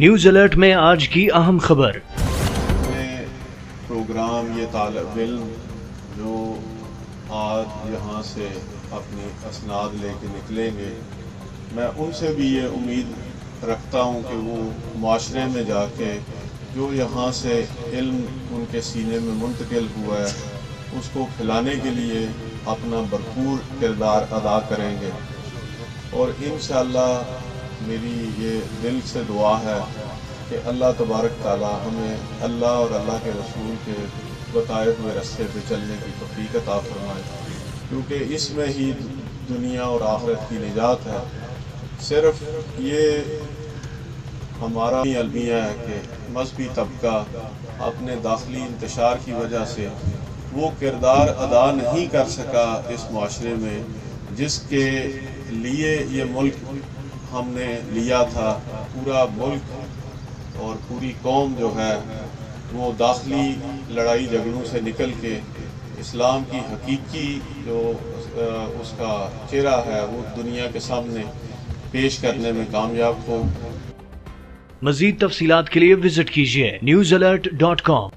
News alert میں آج کی اہم خبر۔ پروگرام یہ طالب علم جو آج یہاں سے اپنی اسناد لے کے نکلیں گے، میں ان سے بھی یہ امید رکھتا ہوں کہ وہ معاشرے میں جا کے جو یہاں سے علم ان کے سینے میں منتقل ہوا ہے اس کو پھیلانے کے لیے اپنا بھرپور کردار ادا کریں گے، اور انشاءاللہ میری یہ دل سے دعا ہے کہ اللہ تبارک تعالی ہمیں اللہ اور اللہ کے رسول کے بتائے ہوئے راستے پہ چلنے کی توفیق عطا فرمائے، کیونکہ اس میں ہی دنیا اور آخرت کی نجات ہے۔ صرف یہ ہمارا المیہ ہے کہ مذہبی طبقہ اپنے داخلی انتشار کی وجہ سے وہ کردار ادا نہیں کر سکا اس معاشرے میں جس کے لیے یہ ملک ہم نے لیا تھا۔ پورا ملک اور پوری قوم جو ہے وہ داخلی لڑائی جھگڑوں سے نکل کے اسلام کی حقیقی جو اس کا چہرہ ہے وہ دنیا کے سامنے پیش کرنے میں کامیاب ہو۔ مزید تفصیلات کے لیے وزٹ کیجیے newsalert.com۔